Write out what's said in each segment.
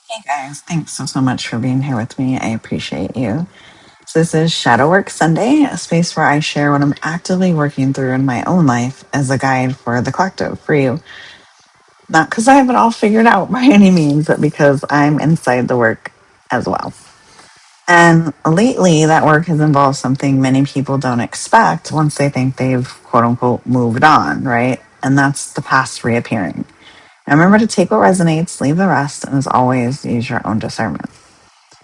Hey guys, thanks so much for being here with me. I appreciate you. So, this is Shadow Work Sunday, a space where I share what I'm actively working through in my own life as a guide for the collective, for you. Not because I have it all figured out by any means, but because I'm inside the work as well. And lately, that work has involved something many people don't expect once they think they've quote unquote moved on, right? And that's the past reappearing. And remember to take what resonates, leave the rest, and as always, use your own discernment.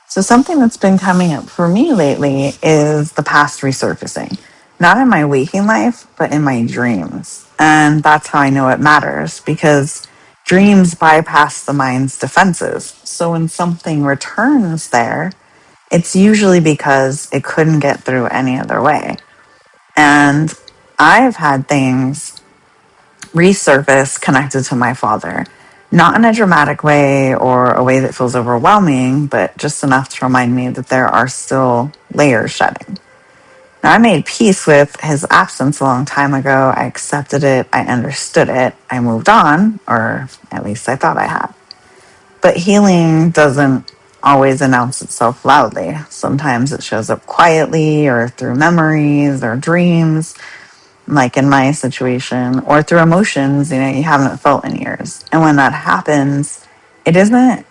So, something that's been coming up for me lately is the past resurfacing, not in my waking life, but in my dreams. And that's how I know it matters because dreams bypass the mind's defenses. So, when something returns there, it's usually because it couldn't get through any other way. And I've had things resurface connected to my father. Not in a dramatic way or a way that feels overwhelming, but just enough to remind me that there are still layers shedding. Now, I made peace with his absence a long time ago. I accepted it. I understood it. I moved on, or at least I thought I had. But healing doesn't always announce itself loudly. Sometimes it shows up quietly or through memories or dreams, like in my situation, or through emotions, you haven't felt in years. And when that happens, it isn't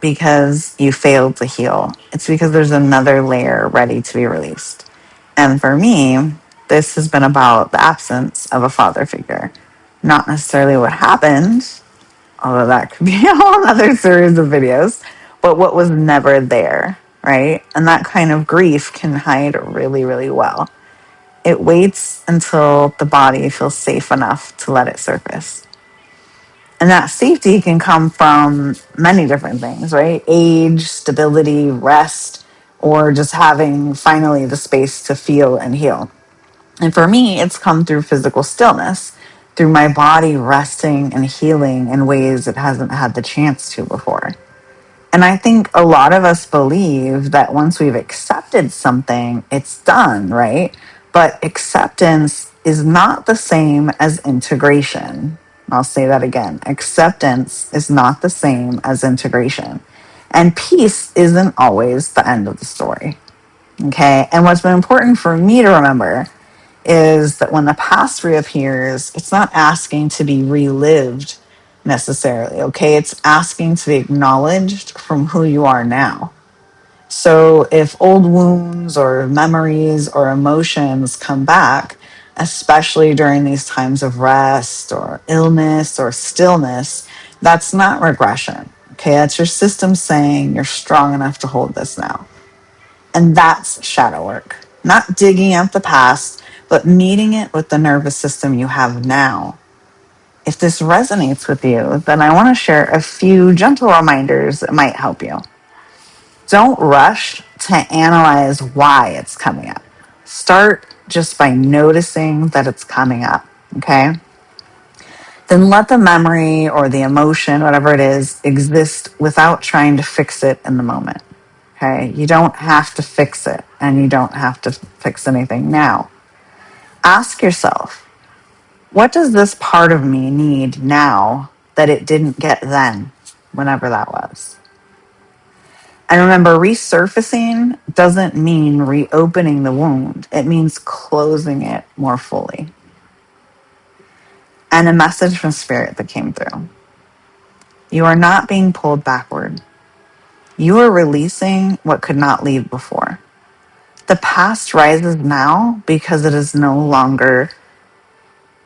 because you failed to heal. It's because there's another layer ready to be released. And for me, this has been about the absence of a father figure. Not necessarily what happened, although that could be a whole other series of videos, but what was never there, right? And that kind of grief can hide really, really well. It waits until the body feels safe enough to let it surface. And that safety can come from many different things, right? Age, stability, rest, or just having finally the space to feel and heal. And for me, it's come through physical stillness, through my body resting and healing in ways it hasn't had the chance to before. And I think a lot of us believe that once we've accepted something, it's done, right? But acceptance is not the same as integration. I'll say that again. Acceptance is not the same as integration. And peace isn't always the end of the story. Okay. And what's been important for me to remember is that when the past reappears, it's not asking to be relived necessarily, okay? It's asking to be acknowledged from who you are now. So if old wounds or memories or emotions come back, especially during these times of rest or illness or stillness, that's not regression, okay? That's your system saying you're strong enough to hold this now. And that's shadow work, not digging out the past, but meeting it with the nervous system you have now. If this resonates with you, then I want to share a few gentle reminders that might help you. Don't rush to analyze why it's coming up. Start just by noticing that it's coming up, okay? Then let the memory or the emotion, whatever it is, exist without trying to fix it in the moment. Okay, you don't have to fix it and you don't have to fix anything now. Ask yourself, what does this part of me need now that it didn't get then, whenever that was? And remember, resurfacing doesn't mean reopening the wound, it means closing it more fully. And a message from Spirit that came through: you are not being pulled backward, you are releasing what could not leave before. The past rises now because it is no longer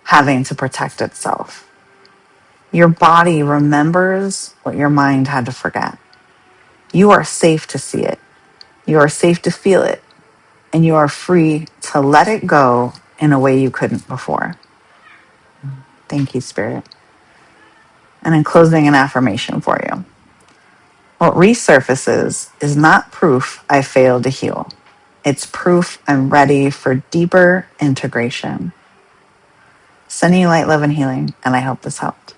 having to protect itself. Your body remembers what your mind had to forget. You are safe to see it. You are safe to feel it. And you are free to let it go in a way you couldn't before. Thank you, Spirit. And in closing, an affirmation for you. What resurfaces is not proof I failed to heal. It's proof I'm ready for deeper integration. Sending you light, love, and healing, and I hope this helped.